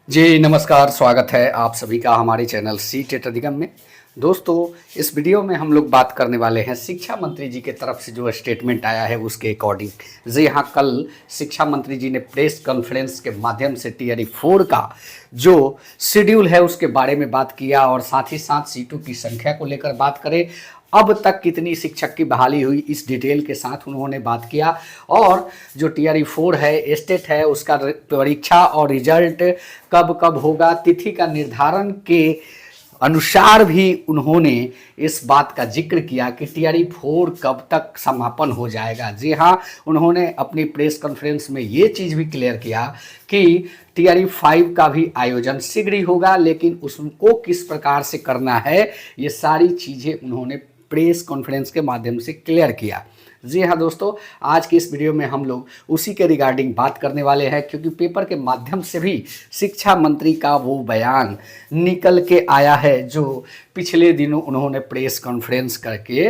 जी नमस्कार, स्वागत है आप सभी का हमारे चैनल सी टेट अधिगम में। दोस्तों, इस वीडियो में हम लोग बात करने वाले हैं शिक्षा मंत्री जी के तरफ से जो स्टेटमेंट आया है उसके अकॉर्डिंग। जी हाँ, कल शिक्षा मंत्री जी ने प्रेस कॉन्फ्रेंस के माध्यम से टीआरई 4 का जो शेड्यूल है उसके बारे में बात किया और साथ ही साथ सीटों की संख्या को लेकर बात करें। अब तक कितनी शिक्षक की बहाली हुई इस डिटेल के साथ उन्होंने बात किया और जो टीआरई 4 है स्टेट है उसका परीक्षा और रिजल्ट कब कब होगा, तिथि का निर्धारण के अनुसार भी उन्होंने इस बात का जिक्र किया कि टीआरई 4 कब तक समापन हो जाएगा। जी हाँ, उन्होंने अपनी प्रेस कॉन्फ्रेंस में ये चीज़ भी क्लियर किया कि टीआरई 5 का भी आयोजन शीघ्र ही होगा, लेकिन उसको किस प्रकार से करना है ये सारी चीज़ें उन्होंने प्रेस कॉन्फ्रेंस के माध्यम से क्लियर किया। जी हाँ दोस्तों, आज की इस वीडियो में हम लोग उसी के रिगार्डिंग बात करने वाले हैं, क्योंकि पेपर के माध्यम से भी शिक्षा मंत्री का वो बयान निकल के आया है जो पिछले दिनों उन्होंने प्रेस कॉन्फ्रेंस करके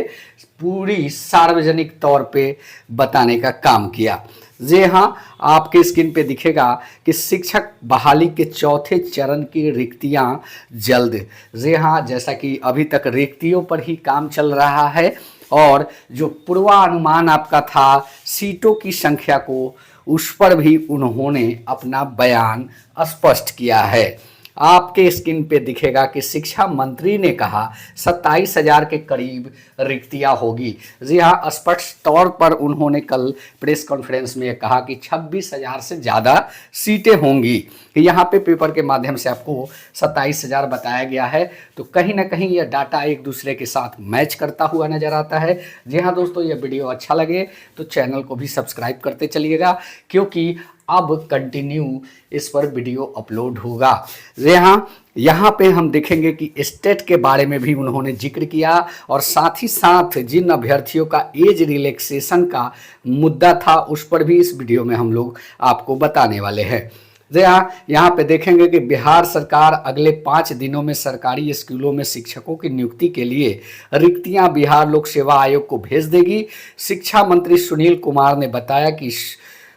पूरी सार्वजनिक तौर पे बताने का काम किया। जी हाँ, आपके स्क्रीन पे दिखेगा कि शिक्षक बहाली के चौथे चरण की रिक्तियां जल्द। जी हाँ, जैसा कि अभी तक रिक्तियों पर ही काम चल रहा है और जो पूर्वानुमान आपका था सीटों की संख्या को, उस पर भी उन्होंने अपना बयान स्पष्ट किया है। आपके स्क्रीन पे दिखेगा कि शिक्षा मंत्री ने कहा 27,000 के करीब रिक्तियां होगी। जी हाँ, स्पष्ट तौर पर उन्होंने कल प्रेस कॉन्फ्रेंस में कहा कि 26,000 से ज़्यादा सीटें होंगी। यहाँ पे पेपर के माध्यम से आपको 27,000 बताया गया है, तो कहीं ना कहीं यह डाटा एक दूसरे के साथ मैच करता हुआ नजर आता है। जी हाँ दोस्तों, यह वीडियो अच्छा लगे तो चैनल को भी सब्सक्राइब करते चलिएगा, क्योंकि अब कंटिन्यू इस पर वीडियो अपलोड होगा। यहाँ पे हम देखेंगे कि स्टेट के बारे में भी उन्होंने जिक्र किया और साथ ही साथ जिन अभ्यर्थियों का एज रिलैक्सेशन का मुद्दा था उस पर भी इस वीडियो में हम लोग आपको बताने वाले हैं। यहाँ पे देखेंगे कि बिहार सरकार अगले 5 दिनों में सरकारी स्कूलों में शिक्षकों की नियुक्ति के लिए रिक्तियां बिहार लोक सेवा आयोग को भेज देगी। शिक्षा मंत्री सुनील कुमार ने बताया कि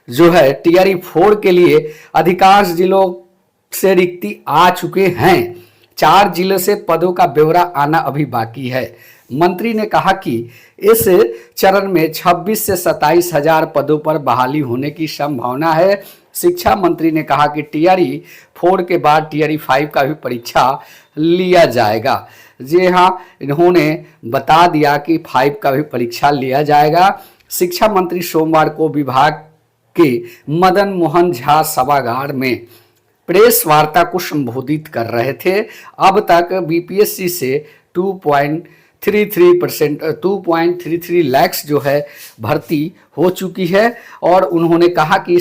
जो है टीआरई 4 के लिए अधिकांश जिलों से रिक्ति आ चुके हैं। 4 जिलों से पदों का ब्यौरा आना अभी बाकी है। मंत्री ने कहा कि इस चरण में 26 से 27,000 पदों पर बहाली होने की संभावना है। शिक्षा मंत्री ने कहा कि टीआरई 4 के बाद टीआरई 5 का भी परीक्षा लिया जाएगा। जी हाँ, इन्होंने बता दिया कि 5 का भी परीक्षा लिया जाएगा। शिक्षा मंत्री सोमवार को विभाग के मदन मोहन झा सभागार में प्रेस वार्ता को संबोधित कर रहे थे। अब तक बीपीएससी से 2.33 लाख जो है भर्ती हो चुकी है और उन्होंने कहा कि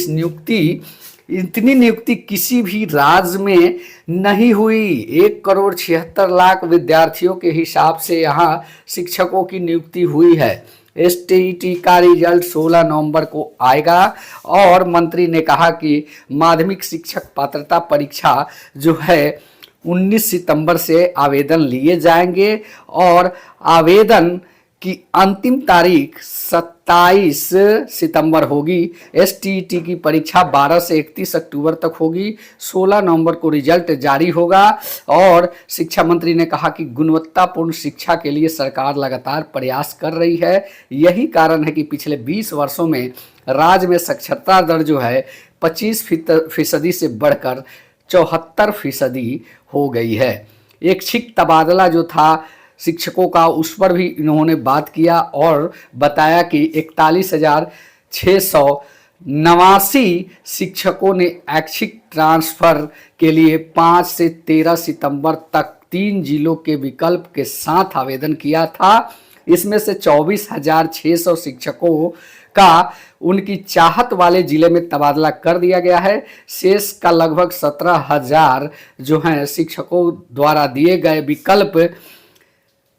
इतनी नियुक्ति किसी भी राज्य में नहीं हुई। 1,76,00,000 विद्यार्थियों के हिसाब से यहाँ शिक्षकों की नियुक्ति हुई है। एसटीईटी का रिजल्ट 16 नवंबर को आएगा और मंत्री ने कहा कि माध्यमिक शिक्षक पात्रता परीक्षा जो है 19 सितंबर से आवेदन लिए जाएंगे और आवेदन की अंतिम तारीख 27 सितंबर होगी। एसटीईटी की परीक्षा 12 से 31 अक्टूबर तक होगी। 16 नवंबर को रिजल्ट जारी होगा और शिक्षा मंत्री ने कहा कि गुणवत्तापूर्ण शिक्षा के लिए सरकार लगातार प्रयास कर रही है। यही कारण है कि पिछले 20 वर्षों में राज्य में साक्षरता दर जो है 25% से बढ़कर 74% हो गई है। ऐच्छिक तबादला जो था शिक्षकों का, उस पर भी इन्होंने बात किया और बताया कि 41,689 शिक्षकों ने ऐच्छिक ट्रांसफर के लिए 5 से 13 सितंबर तक 3 जिलों के विकल्प के साथ आवेदन किया था। इसमें से 24,600 शिक्षकों का उनकी चाहत वाले जिले में तबादला कर दिया गया है। शेष का लगभग 17,000 जो हैं शिक्षकों द्वारा दिए गए विकल्प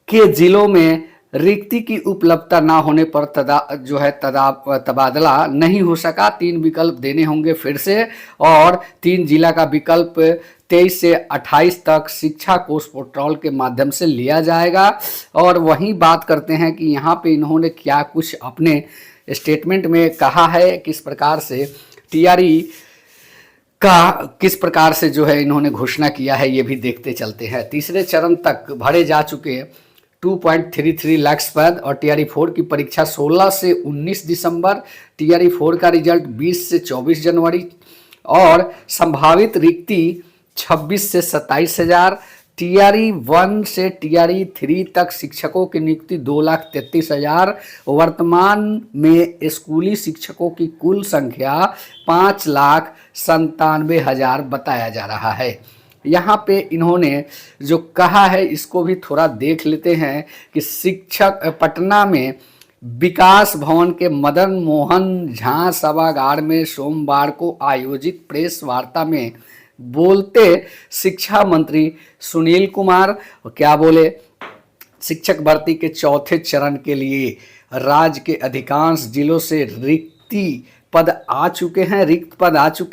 के जिलों में रिक्ति की उपलब्धता ना होने पर तबादला नहीं हो सका। 3 विकल्प देने होंगे फिर से और 3 जिला का विकल्प 23 से 28 तक शिक्षा कोष पोर्टल के माध्यम से लिया जाएगा। और वहीं बात करते हैं कि यहाँ पे इन्होंने क्या कुछ अपने स्टेटमेंट में कहा है, किस प्रकार से टीआरई का किस प्रकार से जो है इन्होंने घोषणा किया है, ये भी देखते चलते हैं। तीसरे चरण तक भरे जा चुके 2.33 लाख पद और टीआरई 4 की परीक्षा 16 से 19 दिसंबर, टीआरई 4 का रिजल्ट 20 से 24 जनवरी और संभावित रिक्ति 26 से 27,000। टीआरई 1 से टीआरई 3 तक शिक्षकों की नियुक्ति 2,33,000। वर्तमान में स्कूली शिक्षकों की कुल संख्या 5,97,000 बताया जा रहा है। यहाँ पे इन्होंने जो कहा है इसको भी थोड़ा देख लेते हैं कि शिक्षक पटना में विकास भवन के मदन मोहन झा सभागार में सोमवार को आयोजित प्रेस वार्ता में बोलते शिक्षा मंत्री सुनील कुमार क्या बोले, शिक्षक भर्ती के चौथे चरण के लिए राज्य के अधिकांश जिलों से रिक्त पद आ चुके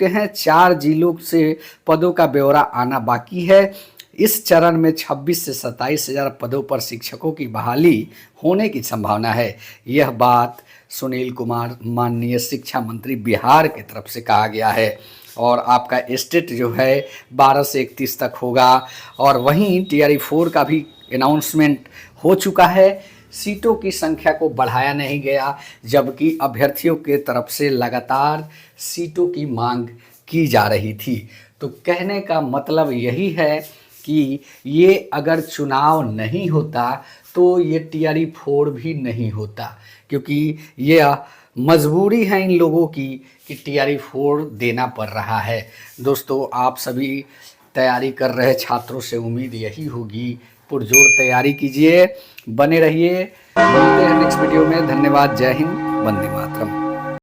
हैं। 4 जिलों से पदों का ब्यौरा आना बाकी है। इस चरण में 26 से 27,000 पदों पर शिक्षकों की बहाली होने की संभावना है। यह बात सुनील कुमार माननीय शिक्षा मंत्री बिहार की तरफ से कहा गया है। और आपका स्टेट जो है 12 से 31 तक होगा। और वहीं टीआरई 4 का भी अनाउंसमेंट हो चुका है। सीटों की संख्या को बढ़ाया नहीं गया, जबकि अभ्यर्थियों के तरफ से लगातार सीटों की मांग की जा रही थी। तो कहने का मतलब यही है कि ये अगर चुनाव नहीं होता तो ये टीआरई 4 भी नहीं होता, क्योंकि ये मजबूरी है इन लोगों की कि टीआरई 4 देना पड़ रहा है। दोस्तों, आप सभी तैयारी कर रहे छात्रों से उम्मीद यही होगी, पुरजोर तैयारी कीजिए, बने रहिए। मिलते हैं नेक्स्ट वीडियो में। धन्यवाद। जय हिंद, वंदे मातरम।